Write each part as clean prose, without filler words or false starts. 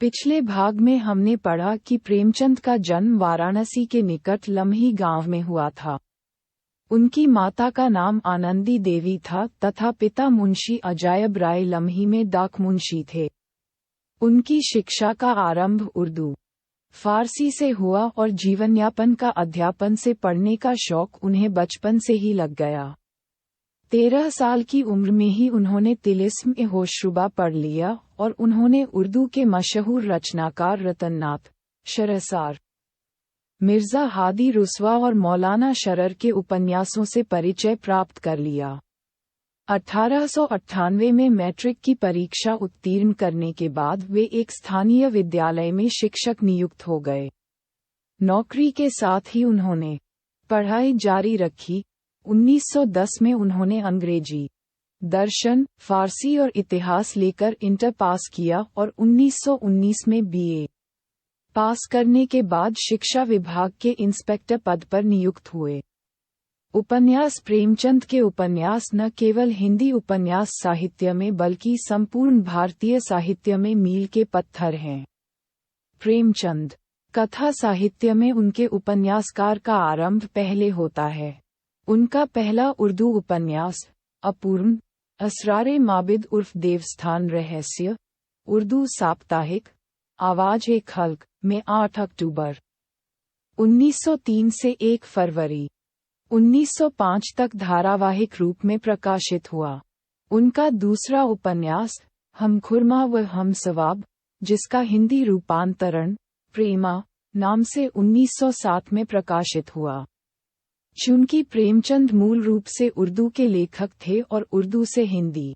पिछले भाग में हमने पढ़ा कि प्रेमचंद का जन्म वाराणसी के निकट लम्ही गांव में हुआ था। उनकी माता का नाम आनंदी देवी था तथा पिता मुंशी अजायब राय लम्ही में डाक मुंशी थे। उनकी शिक्षा का आरंभ उर्दू, फारसी से हुआ और जीवनयापन का अध्यापन से पढ़ने का शौक उन्हें बचपन से ही लग गया। 13 साल की उम्र में ही उन्होंने तिलिस्म होशरुबा पढ़ लिया और उन्होंने उर्दू के मशहूर रचनाकार रतननाथ, शरसार, मिर्जा हादी रुस्वा और मौलाना शरर के उपन्यासों से परिचय प्राप्त कर लिया। 1898 में मैट्रिक की परीक्षा उत्तीर्ण करने के बाद वे एक स्थानीय विद्यालय में शिक्षक नियुक्त हो गए। नौकरी के साथ ही उन्होंने पढ़ाई जारी रखी। 1910 में उन्होंने अंग्रेजी, दर्शन, फारसी और इतिहास लेकर इंटर पास किया और 1919 में बीए पास करने के बाद शिक्षा विभाग के इंस्पेक्टर पद पर नियुक्त हुए। उपन्यास प्रेमचंद के उपन्यास न केवल हिंदी उपन्यास साहित्य में बल्कि संपूर्ण भारतीय साहित्य में मील के पत्थर हैं। प्रेमचंद कथा साहित्य में उनके उपन्यासकार का आरंभ पहले होता है। उनका पहला उर्दू उपन्यास अपूर्ण, असरारे माबिद उर्फ देवस्थान रहस्य, उर्दू साप्ताहिक, आवाज ए खल्क में 8 अक्टूबर 1903 से 1 फरवरी 1905 तक धारावाहिक रूप में प्रकाशित हुआ। उनका दूसरा उपन्यास हम खुरमा व हम सवाब, जिसका हिंदी रूपांतरण प्रेमा नाम से 1907 में प्रकाशित हुआ। चूंकि प्रेमचंद मूल रूप से उर्दू के लेखक थे और उर्दू से हिंदी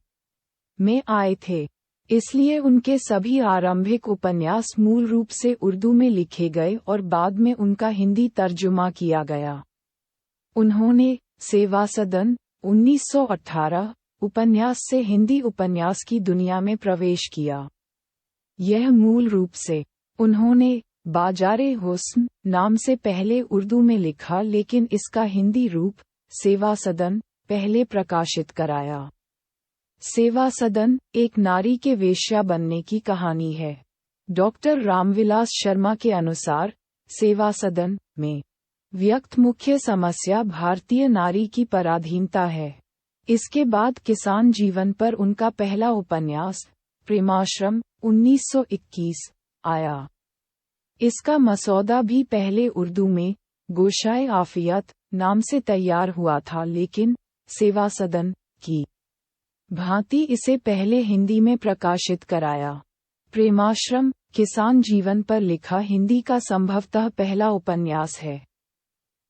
में आए थे, इसलिए उनके सभी आरंभिक उपन्यास मूल रूप से उर्दू में लिखे गए और बाद में उनका हिंदी तर्जुमा किया गया। उन्होंने सेवा सदन 1918 उपन्यास से हिंदी उपन्यास की दुनिया में प्रवेश किया। यह मूल रूप से उन्होंने बाजारे हुस्न नाम से पहले उर्दू में लिखा, लेकिन इसका हिंदी रूप सेवा सदन पहले प्रकाशित कराया। सेवा सदन एक नारी के वेश्या बनने की कहानी है। डॉक्टर रामविलास शर्मा के अनुसार सेवा सदन में व्यक्त मुख्य समस्या भारतीय नारी की पराधीनता है। इसके बाद किसान जीवन पर उनका पहला उपन्यास प्रेमाश्रम 1921 आया। इसका मसौदा भी पहले उर्दू में गोशाए आफियत नाम से तैयार हुआ था, लेकिन सेवा सदन की भांति इसे पहले हिंदी में प्रकाशित कराया। प्रेमाश्रम किसान जीवन पर लिखा हिंदी का संभवतः पहला उपन्यास है।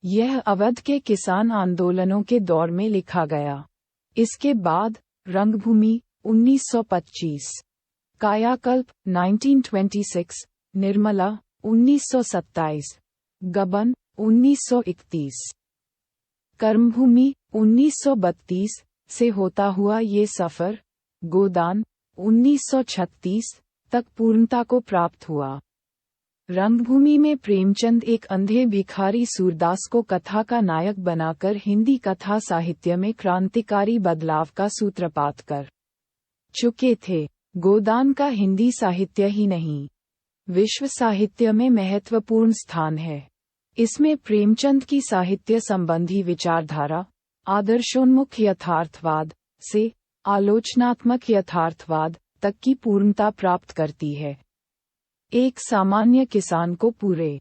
यह अवध के किसान आंदोलनों के दौर में लिखा गया। इसके बाद रंगभूमि 1925, कायाकल्प 1926, निर्मला 1927, गबन 1931, कर्मभूमि 1932 से होता हुआ ये सफर गोदान 1936 तक पूर्णता को प्राप्त हुआ। रंगभूमि में प्रेमचंद एक अंधे भिखारी सूरदास को कथा का नायक बनाकर हिंदी कथा साहित्य में क्रांतिकारी बदलाव का सूत्रपात कर चुके थे। गोदान का हिंदी साहित्य ही नहीं, विश्व साहित्य में महत्वपूर्ण स्थान है। इसमें प्रेमचंद की साहित्य संबंधी विचारधारा आदर्शोन्मुख यथार्थवाद से आलोचनात्मक यथार्थवाद तक की पूर्णता प्राप्त करती है। एक सामान्य किसान को पूरे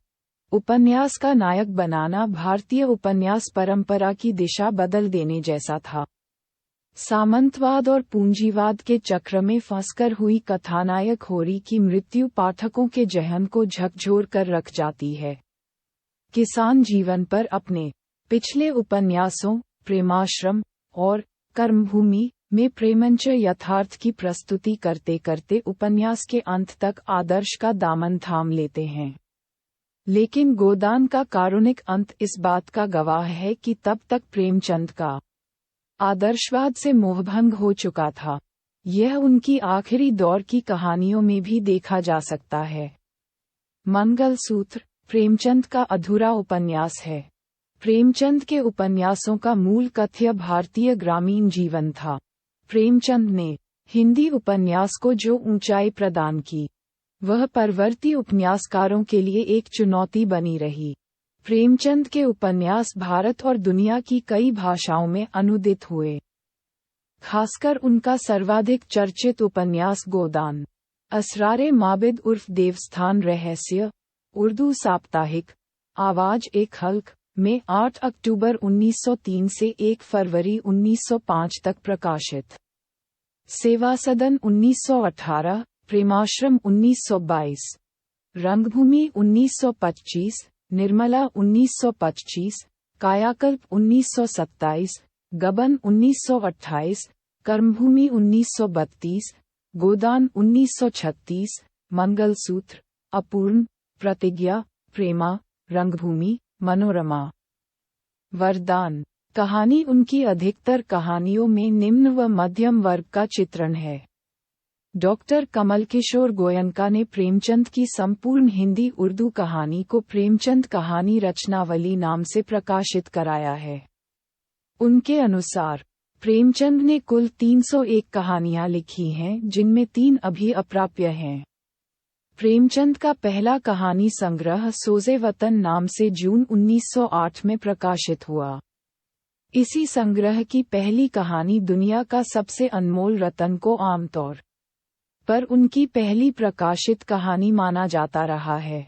उपन्यास का नायक बनाना भारतीय उपन्यास परंपरा की दिशा बदल देने जैसा था। सामंतवाद और पूंजीवाद के चक्र में फंसकर हुई कथानायक होरी की मृत्यु पाठकों के जहन को झकझोर कर रख जाती है। किसान जीवन पर अपने पिछले उपन्यासों प्रेमाश्रम और कर्मभूमि में प्रेमंच यथार्थ की प्रस्तुति करते करते उपन्यास के अंत तक आदर्श का दामन थाम लेते हैं। लेकिन गोदान का कारुणिक अंत इस बात का गवाह है कि तब तक प्रेमचंद का आदर्शवाद से मोहभंग हो चुका था। यह उनकी आखिरी दौर की कहानियों में भी देखा जा सकता है। मंगलसूत्र प्रेमचंद का अधूरा उपन्यास है। प्रेमचंद के उपन्यासों का मूल कथ्य भारतीय ग्रामीण जीवन था। प्रेमचंद ने हिंदी उपन्यास को जो ऊंचाई प्रदान की, वह परवर्ती उपन्यासकारों के लिए एक चुनौती बनी रही। प्रेमचंद के उपन्यास भारत और दुनिया की कई भाषाओं में अनुदित हुए। खासकर उनका सर्वाधिक चर्चित उपन्यास गोदान, असरारे माबिद उर्फ देवस्थान रहस्य, उर्दू साप्ताहिक, आवाज एक हल्क, में 8 अक्टूबर 1903 से 1 फरवरी 1905 तक प्रकाशित। सेवा सदन 1918, प्रेमाश्रम 1922, रंगभूमि 1925, निर्मला 1925, कायाकल्प 1927, गबन 1928, कर्मभूमि 1932, गोदान 1936, मंगलसूत्र, अपूर्ण, प्रतिज्ञा, प्रेमा, रंगभूमि, मनोरमा। वरदान कहानी उनकी अधिकतर कहानियों में निम्न व मध्यम वर्ग का चित्रण है। डॉक्टर कमल किशोर गोयनका ने प्रेमचंद की संपूर्ण हिंदी उर्दू कहानी को प्रेमचंद कहानी रचनावली नाम से प्रकाशित कराया है। उनके अनुसार प्रेमचंद ने कुल 301 कहानियां लिखी हैं, जिनमें 3 अभी अप्राप्य हैं। प्रेमचंद का पहला कहानी संग्रह सोज़े वतन नाम से जून 1908 में प्रकाशित हुआ। इसी संग्रह की पहली कहानी दुनिया का सबसे अनमोल रतन को आमतौर पर उनकी पहली प्रकाशित कहानी माना जाता रहा है।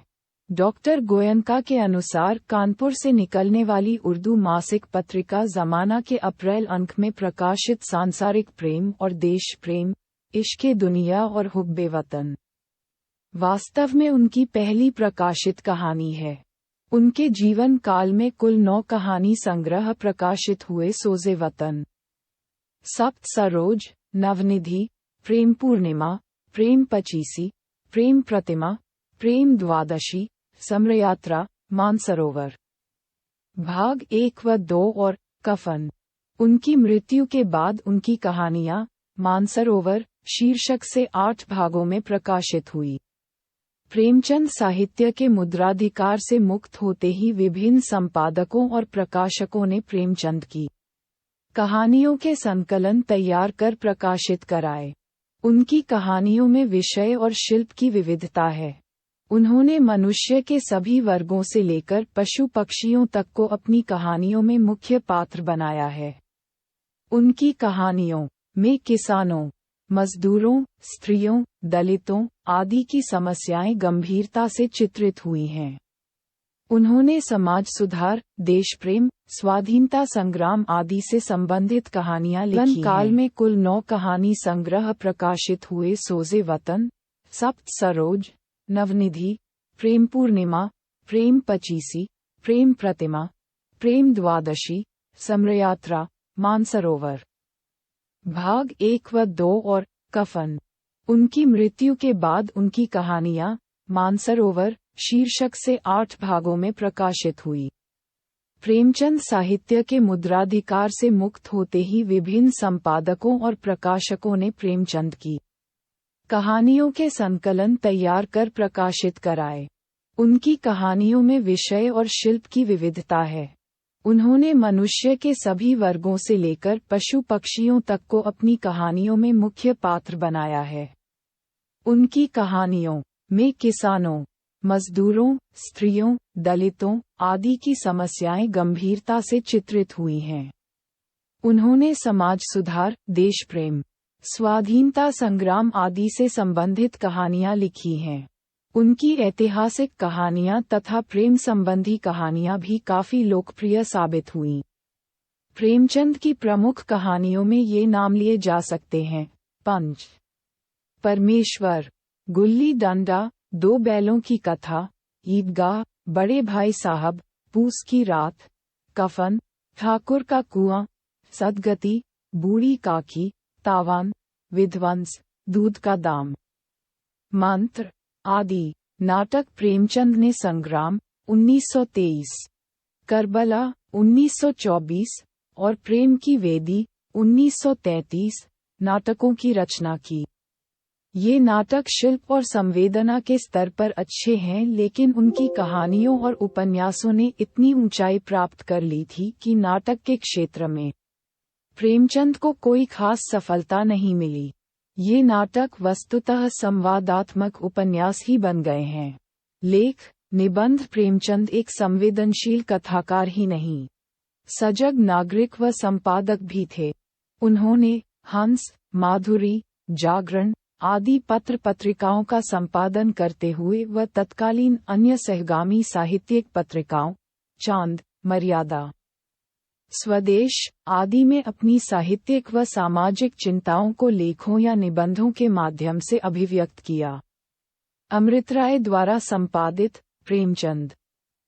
डॉक्टर गोयनका के अनुसार कानपुर से निकलने वाली उर्दू मासिक पत्रिका ज़माना के अप्रैल अंक में प्रकाशित सांसारिक प्रेम और देश प्रेम, इश्क़े दुनिया और हुब्बे वतन वास्तव में उनकी पहली प्रकाशित कहानी है। उनके जीवन काल में कुल 9 कहानी संग्रह प्रकाशित हुए। सोज़े वतन, सप्त सरोज, नवनिधि, प्रेम पूर्णिमा, प्रेम पचीसी, प्रेम प्रतिमा, प्रेम द्वादशी, समरयात्रा, मानसरोवर, भाग 1 व 2 और कफन। उनकी मृत्यु के बाद उनकी कहानियां मानसरोवर शीर्षक से 8 भागों में प्रकाशित हुई। प्रेमचंद साहित्य के मुद्राधिकार से मुक्त होते ही विभिन्न संपादकों और प्रकाशकों ने प्रेमचंद की कहानियों के संकलन तैयार कर प्रकाशित कराए। उनकी कहानियों में विषय और शिल्प की विविधता है। उन्होंने मनुष्य के सभी वर्गों से लेकर पशु पक्षियों तक को अपनी कहानियों में मुख्य पात्र बनाया है। उनकी कहानियों में किसानों, मजदूरों, स्त्रियों, दलितों आदि की समस्याएं गंभीरता से चित्रित हुई हैं। उन्होंने समाज सुधार, देश प्रेम, स्वाधीनता संग्राम आदि से संबंधित कहानियां लिखी हैं। काल में कुल 9 कहानी संग्रह प्रकाशित हुए। सोज़े वतन, सप्त सरोज, नवनिधि, प्रेम पूर्णिमा, प्रेम पचीसी, प्रेम प्रतिमा, प्रेम द्वादशी, समरयात्रा, मानसरोवर, भाग 1 व 2 और कफन। उनकी मृत्यु के बाद उनकी कहानियां मानसरोवर शीर्षक से 8 भागों में प्रकाशित हुई। प्रेमचंद साहित्य के मुद्राधिकार से मुक्त होते ही विभिन्न संपादकों और प्रकाशकों ने प्रेमचंद की कहानियों के संकलन तैयार कर प्रकाशित कराए। उनकी कहानियों में विषय और शिल्प की विविधता है। उन्होंने मनुष्य के सभी वर्गों से लेकर पशु पक्षियों तक को अपनी कहानियों में मुख्य पात्र बनाया है। उनकी कहानियों में किसानों, मजदूरों, स्त्रियों, दलितों आदि की समस्याएं गंभीरता से चित्रित हुई हैं। उन्होंने समाज सुधार, देश प्रेम, स्वाधीनता संग्राम आदि से संबंधित कहानियां लिखी हैं। उनकी ऐतिहासिक कहानियां तथा प्रेम संबंधी कहानियां भी काफी लोकप्रिय साबित हुईं। प्रेमचंद की प्रमुख कहानियों में ये नाम लिए जा सकते हैं: पंच परमेश्वर, गुल्ली डंडा, 2 बैलों की कथा, ईदगाह, बड़े भाई साहब, पूस की रात, कफन, ठाकुर का कुआं, सदगति, बूढ़ी काकी, तावान, विध्वंस, दूध का दाम, मंत्र आदि। नाटक प्रेमचंद ने संग्राम 1923, करबला 1924 और प्रेम की वेदी 1933 नाटकों की रचना की। ये नाटक शिल्प और संवेदना के स्तर पर अच्छे हैं, लेकिन उनकी कहानियों और उपन्यासों ने इतनी ऊंचाई प्राप्त कर ली थी कि नाटक के क्षेत्र में प्रेमचंद को कोई खास सफलता नहीं मिली। ये नाटक वस्तुतः संवादात्मक उपन्यास ही बन गए हैं। लेख, निबंध प्रेमचंद एक संवेदनशील कथाकार ही नहीं, सजग नागरिक व संपादक भी थे। उन्होंने हंस, माधुरी, जागरण आदि पत्र पत्रिकाओं का संपादन करते हुए व तत्कालीन अन्य सहगामी साहित्यिक पत्रिकाओं, चांद, मर्यादा, स्वदेश आदि में अपनी साहित्यिक व सामाजिक चिंताओं को लेखों या निबंधों के माध्यम से अभिव्यक्त किया। अमृतराय द्वारा संपादित प्रेमचंद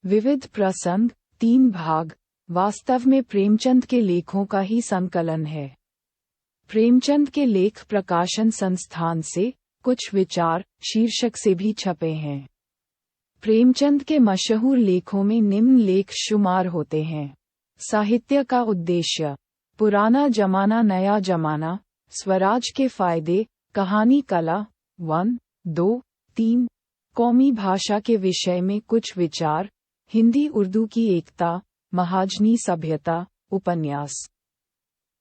विविध प्रसंग 3 भाग वास्तव में प्रेमचंद के लेखों का ही संकलन है। प्रेमचंद के लेख प्रकाशन संस्थान से कुछ विचार शीर्षक से भी छपे हैं। प्रेमचंद के मशहूर लेखों में निम्न लेख शुमार होते हैं। साहित्य का उद्देश्य, पुराना जमाना नया जमाना, स्वराज के फायदे, कहानी कला, 1, 2, 3, कौमी भाषा के विषय में कुछ विचार, हिंदी उर्दू की एकता, महाजनी सभ्यता, उपन्यास,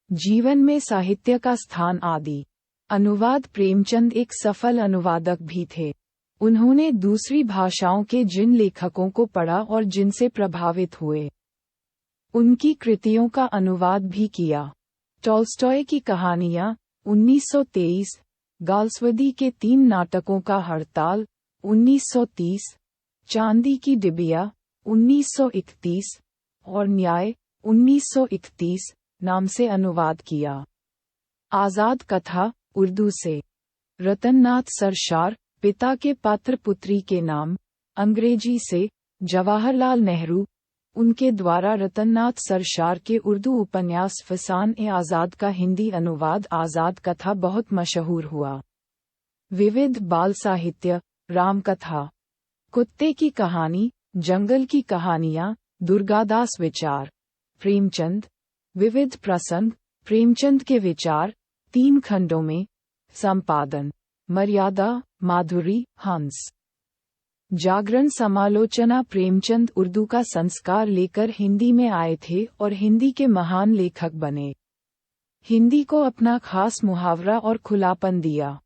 जीवन में साहित्य का स्थान आदि। अनुवाद प्रेमचंद एक सफल अनुवादक भी थे। उन्होंने दूसरी भाषाओं के जिन लेखकों को पढ़ा और जिनसे प्रभावित हुए, उनकी कृतियों का अनुवाद भी किया। टॉल्स्टॉय की कहानियां 1923, गाल्सवर्दी के 3 नाटकों का हड़ताल 1930, चांदी की डिबिया 1931 और न्याय 1931 नाम से अनुवाद किया। आजाद कथा उर्दू से रतननाथ सरशार, पिता के पात्र पुत्री के नाम, अंग्रेजी से जवाहरलाल नेहरू, उनके द्वारा रतननाथ सरशार के उर्दू उपन्यास फसान-ए-आज़ाद का हिंदी अनुवाद आज़ाद कथा बहुत मशहूर हुआ। विविध बाल साहित्य, रामकथा, कुत्ते की कहानी, जंगल की कहानियां, दुर्गादास विचार, प्रेमचंद, विविध प्रसंग, प्रेमचंद के विचार, 3 खंडों में, संपादन, मर्यादा, माधुरी, हंस, जागरण समालोचना। प्रेमचंद उर्दू का संस्कार लेकर हिंदी में आए थे और हिंदी के महान लेखक बने। हिंदी को अपना खास मुहावरा और खुलापन दिया।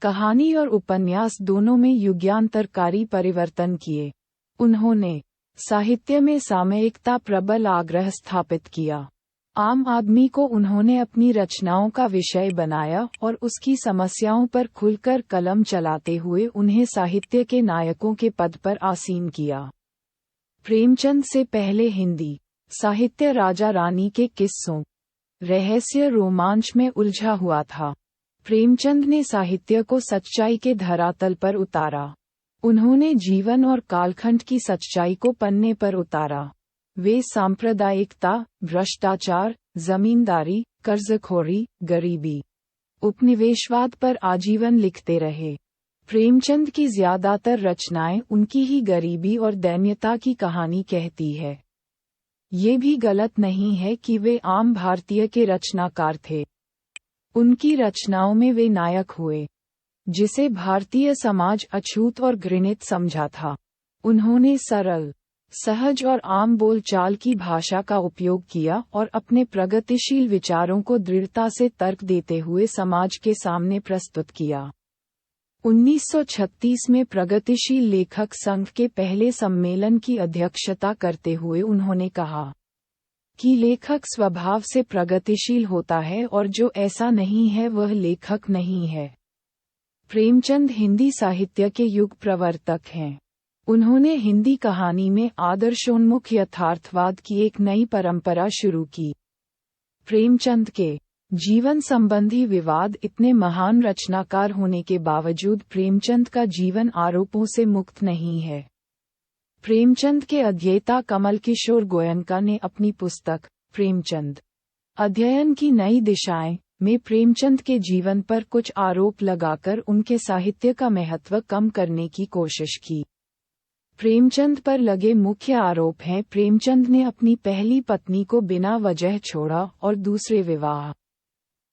कहानी और उपन्यास दोनों में युगांतरकारी परिवर्तन किए। उन्होंने साहित्य में सामयिकता प्रबल आग्रह स्थापित किया। आम आदमी को उन्होंने अपनी रचनाओं का विषय बनाया और उसकी समस्याओं पर खुलकर कलम चलाते हुए उन्हें साहित्य के नायकों के पद पर आसीन किया। प्रेमचंद से पहले हिंदी साहित्य राजा रानी के किस्सों, रहस्य रोमांच में उलझा हुआ था। प्रेमचंद ने साहित्य को सच्चाई के धरातल पर उतारा। उन्होंने जीवन और कालखंड की सच्चाई को पन्ने पर उतारा। वे सांप्रदायिकता, भ्रष्टाचार, जमींदारी, कर्जखोरी, गरीबी, उपनिवेशवाद पर आजीवन लिखते रहे। प्रेमचंद की ज्यादातर रचनाएं उनकी ही गरीबी और दैन्यता की कहानी कहती है। ये भी गलत नहीं है कि वे आम भारतीय के रचनाकार थे। उनकी रचनाओं में वे नायक हुए, जिसे भारतीय समाज अछूत और घृणित समझा था। उन्होंने सरल, सहज और आम बोलचाल की भाषा का उपयोग किया और अपने प्रगतिशील विचारों को दृढ़ता से तर्क देते हुए समाज के सामने प्रस्तुत किया। 1936 में प्रगतिशील लेखक संघ के पहले सम्मेलन की अध्यक्षता करते हुए उन्होंने कहा कि लेखक स्वभाव से प्रगतिशील होता है और जो ऐसा नहीं है वह लेखक नहीं है। प्रेमचंद हिंदी साहित्य के युग प्रवर्तक हैं। उन्होंने हिंदी कहानी में आदर्शोन्मुख यथार्थवाद की एक नई परंपरा शुरू की। प्रेमचंद के जीवन संबंधी विवाद इतने महान रचनाकार होने के बावजूद प्रेमचंद का जीवन आरोपों से मुक्त नहीं है। प्रेमचंद के अध्येता कमल किशोर गोयनका ने अपनी पुस्तक प्रेमचंद अध्ययन की नई दिशाएं में प्रेमचंद के जीवन पर कुछ आरोप लगाकर उनके साहित्य का महत्व कम करने की कोशिश की। प्रेमचंद पर लगे मुख्य आरोप हैं प्रेमचंद ने अपनी पहली पत्नी को बिना वजह छोड़ा और दूसरे विवाह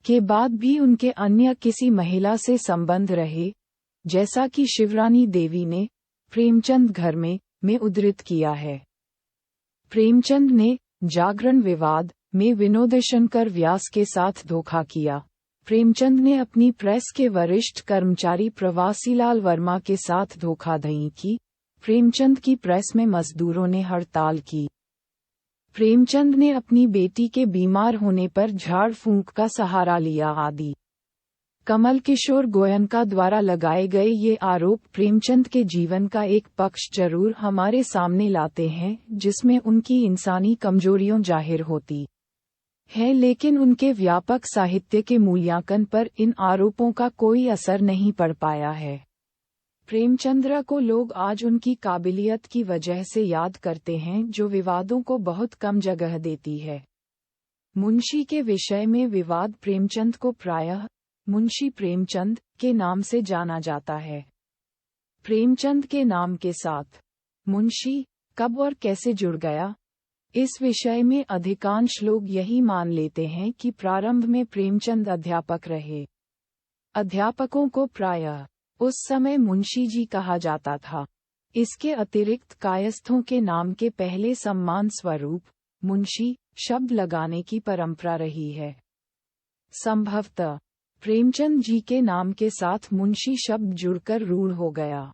के बाद भी उनके अन्य किसी महिला से संबंध रहे, जैसा कि शिवरानी देवी ने प्रेमचंद घर में उद्धृत किया है। प्रेमचंद ने जागरण विवाद में विनोदशंकर व्यास के साथ धोखा किया। प्रेमचंद ने अपनी प्रेस के वरिष्ठ कर्मचारी प्रवासीलाल वर्मा के साथ धोखाधड़ी की। प्रेमचंद की प्रेस में मजदूरों ने हड़ताल की। प्रेमचंद ने अपनी बेटी के बीमार होने पर झाड़ फूंक का सहारा लिया आदि। कमल किशोर गोयनका द्वारा लगाए गए ये आरोप प्रेमचंद के जीवन का एक पक्ष जरूर हमारे सामने लाते हैं जिसमें उनकी इंसानी कमजोरियां जाहिर होती है, लेकिन उनके व्यापक साहित्य के मूल्यांकन पर इन आरोपों का कोई असर नहीं पड़ पाया है। प्रेमचंद्र को लोग आज उनकी काबिलियत की वजह से याद करते हैं जो विवादों को बहुत कम जगह देती है। मुंशी के विषय में विवाद प्रेमचंद को प्रायः मुंशी प्रेमचंद के नाम से जाना जाता है। प्रेमचंद के नाम के साथ मुंशी कब और कैसे जुड़ गया, इस विषय में अधिकांश लोग यही मान लेते हैं कि प्रारंभ में प्रेमचंद अध्यापक रहे। अध्यापकों को प्रायः उस समय मुंशी जी कहा जाता था। इसके अतिरिक्त कायस्थों के नाम के पहले सम्मान स्वरूप मुंशी शब्द लगाने की परंपरा रही है। संभवतः प्रेमचंद जी के नाम के साथ मुंशी शब्द जुड़कर रूढ़ हो गया।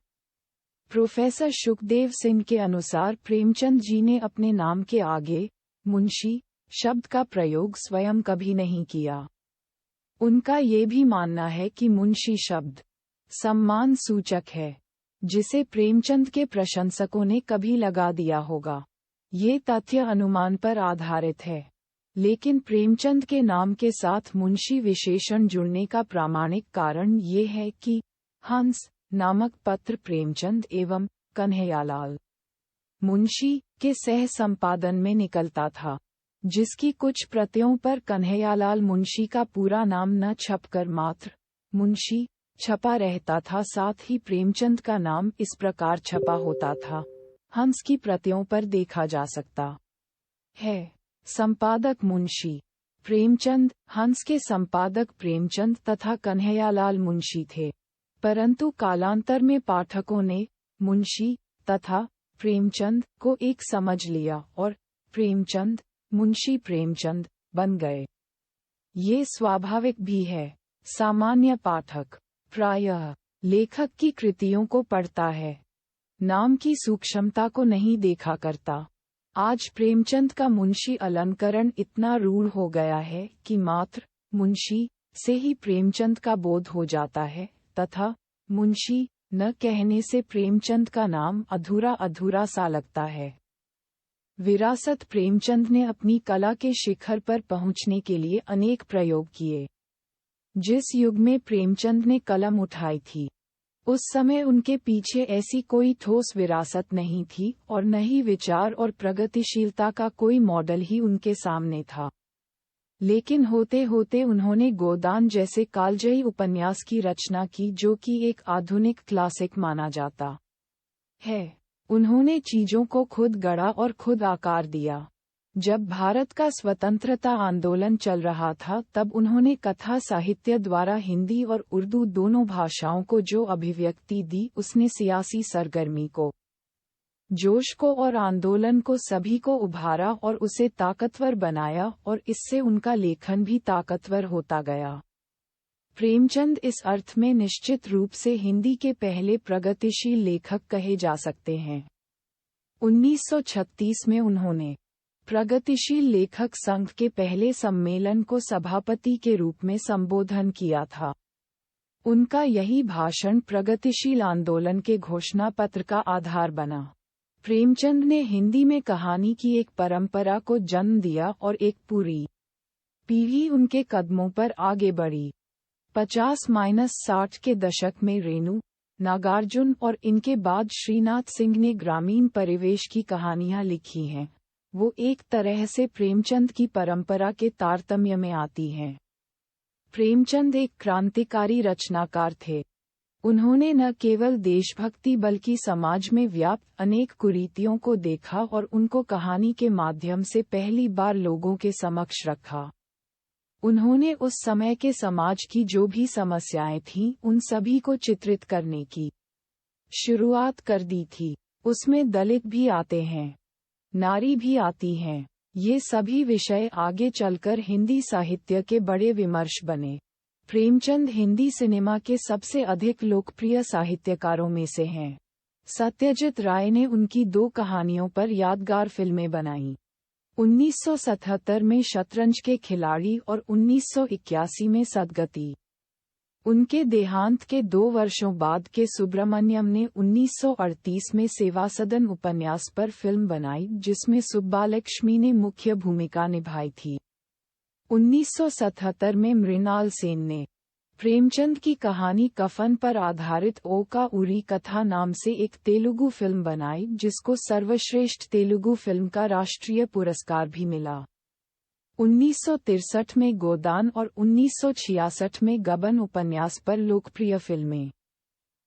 प्रोफेसर सुखदेव सिंह के अनुसार प्रेमचंद जी ने अपने नाम के आगे मुंशी शब्द का प्रयोग स्वयं कभी नहीं किया। उनका ये भी मानना है कि मुंशी शब्द सम्मान सूचक है जिसे प्रेमचंद के प्रशंसकों ने कभी लगा दिया होगा। ये तथ्य अनुमान पर आधारित है, लेकिन प्रेमचंद के नाम के साथ मुंशी विशेषण जुड़ने का प्रामाणिक कारण ये है कि हंस नामक पत्र प्रेमचंद एवं कन्हैयालाल मुंशी के सह संपादन में निकलता था, जिसकी कुछ प्रतियों पर कन्हैयालाल मुंशी का पूरा नाम न छपकर मात्र मुंशी छपा रहता था। साथ ही प्रेमचंद का नाम इस प्रकार छपा होता था, हंस की प्रतियों पर देखा जा सकता है। संपादक मुंशी प्रेमचंद, हंस के संपादक प्रेमचंद तथा कन्हैयालाल मुंशी थे, परंतु कालांतर में पाठकों ने मुंशी तथा प्रेमचंद को एक समझ लिया और प्रेमचंद मुंशी प्रेमचंद बन गए। ये स्वाभाविक भी है। सामान्य पाठक प्रायः लेखक की कृतियों को पढ़ता है, नाम की सूक्ष्मता को नहीं देखा करता। आज प्रेमचंद का मुंशी अलंकरण इतना रूढ़ हो गया है कि मात्र मुंशी से ही प्रेमचंद का बोध हो जाता है तथा मुंशी न कहने से प्रेमचंद का नाम अधूरा अधूरा सा लगता है। विरासत प्रेमचंद ने अपनी कला के शिखर पर पहुंचने के लिए अनेक प्रयोग किए। जिस युग में प्रेमचंद ने कलम उठाई थी, उस समय उनके पीछे ऐसी कोई ठोस विरासत नहीं थी और न ही विचार और प्रगतिशीलता का कोई मॉडल ही उनके सामने था। लेकिन होते होते उन्होंने गोदान जैसे कालजयी उपन्यास की रचना की जो कि एक आधुनिक क्लासिक माना जाता है। उन्होंने चीजों को खुद गढ़ा और खुद आकार दिया। जब भारत का स्वतंत्रता आंदोलन चल रहा था तब उन्होंने कथा साहित्य द्वारा हिंदी और उर्दू दोनों भाषाओं को जो अभिव्यक्ति दी, उसने सियासी सरगर्मी को, जोश को और आंदोलन को सभी को उभारा और उसे ताकतवर बनाया और इससे उनका लेखन भी ताकतवर होता गया। प्रेमचंद इस अर्थ में निश्चित रूप से हिंदी के पहले प्रगतिशील लेखक कहे जा सकते हैं। 1936 में उन्होंने प्रगतिशील लेखक संघ के पहले सम्मेलन को सभापति के रूप में संबोधन किया था। उनका यही भाषण प्रगतिशील आंदोलन के घोषणा पत्र का आधार बना। प्रेमचंद ने हिंदी में कहानी की एक परंपरा को जन्म दिया और एक पूरी पीढ़ी उनके कदमों पर आगे बढ़ी। 50-60 के दशक में रेणु, नागार्जुन और इनके बाद श्रीनाथ सिंह ने ग्रामीण परिवेश की कहानियां लिखी हैं। वो एक तरह से प्रेमचंद की परंपरा के तारतम्य में आती हैं। प्रेमचंद एक क्रांतिकारी रचनाकार थे। उन्होंने न केवल देशभक्ति बल्कि समाज में व्याप्त अनेक कुरीतियों को देखा और उनको कहानी के माध्यम से पहली बार लोगों के समक्ष रखा। उन्होंने उस समय के समाज की जो भी समस्याएं थीं, उन सभी को चित्रित करने की शुरुआत कर दी थी। उसमें दलित भी आते हैं, नारी भी आती हैं। ये सभी विषय आगे चलकर हिंदी साहित्य के बड़े विमर्श बने। प्रेमचंद हिंदी सिनेमा के सबसे अधिक लोकप्रिय साहित्यकारों में से हैं। सत्यजीत राय ने उनकी 2 कहानियों पर यादगार फिल्में बनाईं। 1977 में शतरंज के खिलाड़ी और 1981 में सदगति। उनके देहांत के 2 वर्षों बाद के सुब्रमण्यम ने 1938 में सेवा सदन उपन्यास पर फिल्म बनाई, जिसमें सुब्बालक्ष्मी ने मुख्य भूमिका निभाई थी। 1977 में मृणाल सेन ने प्रेमचंद की कहानी कफन पर आधारित ओ का उरी कथा नाम से एक तेलुगु फिल्म बनाई, जिसको सर्वश्रेष्ठ तेलुगु फिल्म का राष्ट्रीय पुरस्कार भी मिला। 1963 में गोदान और 1966 में गबन उपन्यास पर लोकप्रिय फिल्में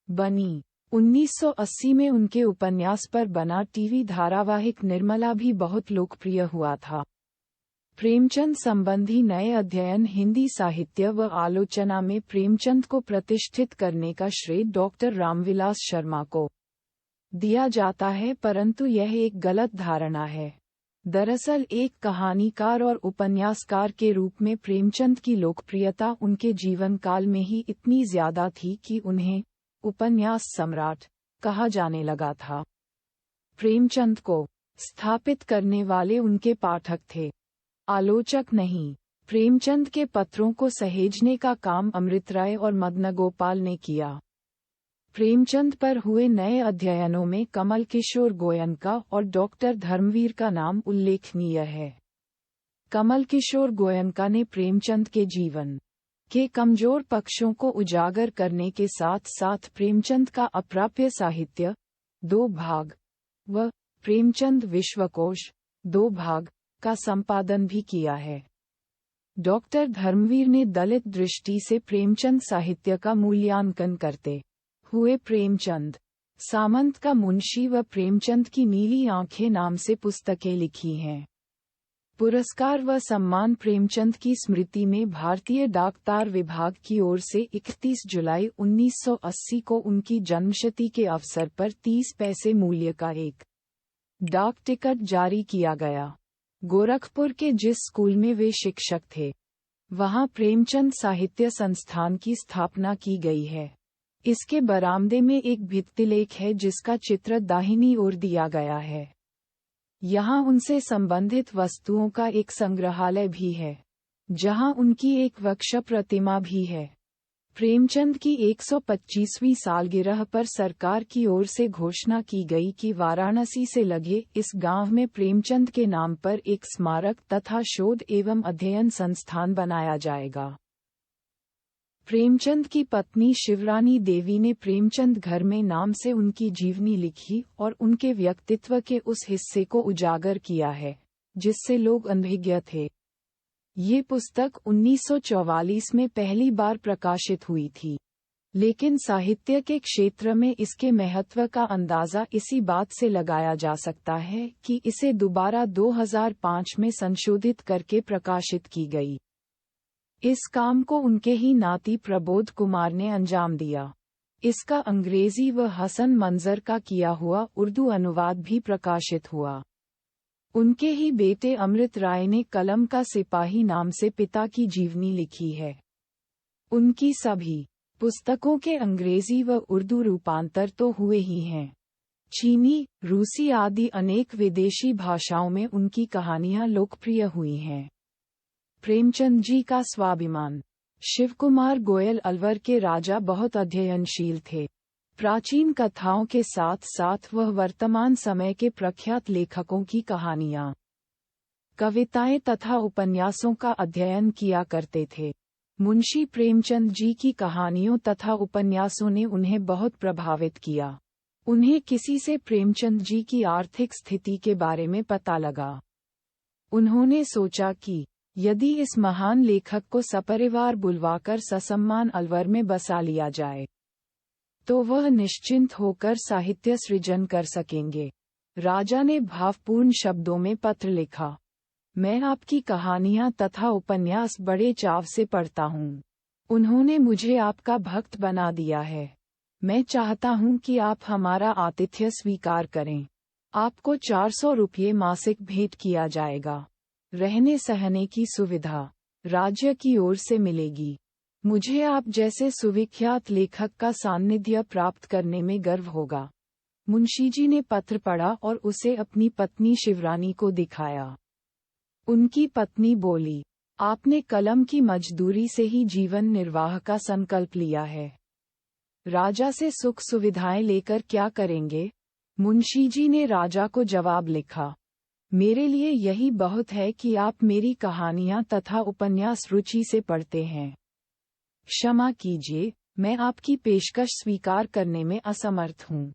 बनी। 1980 में उनके उपन्यास पर बना टीवी धारावाहिक निर्मला भी बहुत लोकप्रिय हुआ था। प्रेमचंद संबंधी नए अध्ययन हिंदी साहित्य व आलोचना में प्रेमचंद को प्रतिष्ठित करने का श्रेय डॉक्टर रामविलास शर्मा को दिया जाता है, परंतु यह एक गलत धारणा है। दरअसल एक कहानीकार और उपन्यासकार के रूप में प्रेमचंद की लोकप्रियता उनके जीवन काल में ही इतनी ज्यादा थी कि उन्हें उपन्यास सम्राट कहा जाने लगा था। प्रेमचंद को स्थापित करने वाले उनके पाठक थे, आलोचक नहीं। प्रेमचंद के पत्रों को सहेजने का काम अमृत राय और मदनगोपाल ने किया। प्रेमचंद पर हुए नए अध्ययनों में कमल किशोर गोयनका और डॉक्टर धर्मवीर का नाम उल्लेखनीय है। कमल किशोर गोयनका ने प्रेमचंद के जीवन के कमजोर पक्षों को उजागर करने के साथ साथ प्रेमचंद का अप्राप्य साहित्य 2 भाग व प्रेमचंद विश्वकोश 2 भाग का संपादन भी किया है। डॉक्टर धर्मवीर ने दलित दृष्टि से प्रेमचंद साहित्य का मूल्यांकन करते हुए प्रेमचंद सामंत का मुंशी व प्रेमचंद की नीली आंखें नाम से पुस्तकें लिखी हैं। पुरस्कार व सम्मान प्रेमचंद की स्मृति में भारतीय डाकतार विभाग की ओर से 31 जुलाई 1980 को उनकी जन्मशती के अवसर पर 30 पैसे मूल्य का एक डाक टिकट जारी किया गया। गोरखपुर के जिस स्कूल में वे शिक्षक थे, वहां प्रेमचंद साहित्य संस्थान की स्थापना की गई है। इसके बरामदे में एक भित्तिलेख है जिसका चित्र दाहिनी ओर दिया गया है। यहाँ उनसे संबंधित वस्तुओं का एक संग्रहालय भी है, जहाँ उनकी एक वक्ष प्रतिमा भी है। प्रेमचंद की 125वीं सालगिरह पर सरकार की ओर से घोषणा की गई कि वाराणसी से लगे इस गांव में प्रेमचंद के नाम पर एक स्मारक तथा शोध एवं अध्ययन संस्थान बनाया जाएगा। प्रेमचंद की पत्नी शिवरानी देवी ने प्रेमचंद घर में नाम से उनकी जीवनी लिखी और उनके व्यक्तित्व के उस हिस्से को उजागर किया है जिससे लोग अनभिज्ञ थे। ये पुस्तक 1944 में पहली बार प्रकाशित हुई थी, लेकिन साहित्य के क्षेत्र में इसके महत्व का अंदाजा इसी बात से लगाया जा सकता है कि इसे दोबारा 2005 में संशोधित करके प्रकाशित की गई। इस काम को उनके ही नाती प्रबोध कुमार ने अंजाम दिया। इसका अंग्रेजी व हसन मंजर का किया हुआ उर्दू अनुवाद भी प्रकाशित हुआ। उनके ही बेटे अमृत राय ने कलम का सिपाही नाम से पिता की जीवनी लिखी है। उनकी सभी पुस्तकों के अंग्रेजी व उर्दू रूपांतर तो हुए ही हैं। चीनी, रूसी आदि अनेक विदेशी भाषाओं में उनकी कहानियां लोकप्रिय हुई हैं। प्रेमचंद जी का स्वाभिमान। शिवकुमार गोयल अलवर के राजा बहुत अध्ययनशील थे। प्राचीन कथाओं के साथ साथ वह वर्तमान समय के प्रख्यात लेखकों की कहानियां, कविताएं तथा उपन्यासों का अध्ययन किया करते थे। मुंशी प्रेमचंद जी की कहानियों तथा उपन्यासों ने उन्हें बहुत प्रभावित किया। उन्हें किसी से प्रेमचंद जी की आर्थिक स्थिति के बारे में पता लगा। उन्होंने सोचा कि यदि इस महान लेखक को सपरिवार बुलवाकर ससम्मान अलवर में बसा लिया जाए तो वह निश्चिंत होकर साहित्य सृजन कर सकेंगे। राजा ने भावपूर्ण शब्दों में पत्र लिखा, मैं आपकी कहानियां तथा उपन्यास बड़े चाव से पढ़ता हूँ। उन्होंने मुझे आपका भक्त बना दिया है। मैं चाहता हूँ कि आप हमारा आतिथ्य स्वीकार करें। आपको 400 रुपये मासिक भेंट किया जाएगा। रहने सहने की सुविधा राज्य की ओर से मिलेगी। मुझे आप जैसे सुविख्यात लेखक का सान्निध्य प्राप्त करने में गर्व होगा। मुंशीजी ने पत्र पढ़ा और उसे अपनी पत्नी शिवरानी को दिखाया। उनकी पत्नी बोली, आपने कलम की मजदूरी से ही जीवन निर्वाह का संकल्प लिया है। राजा से सुख सुविधाएं लेकर क्या करेंगे? मुंशीजी ने राजा को जवाब लिखा, मेरे लिए यही बहुत है कि आप मेरी कहानियां तथा उपन्यास रुचि से पढ़ते हैं। क्षमा कीजिए, मैं आपकी पेशकश स्वीकार करने में असमर्थ हूँ।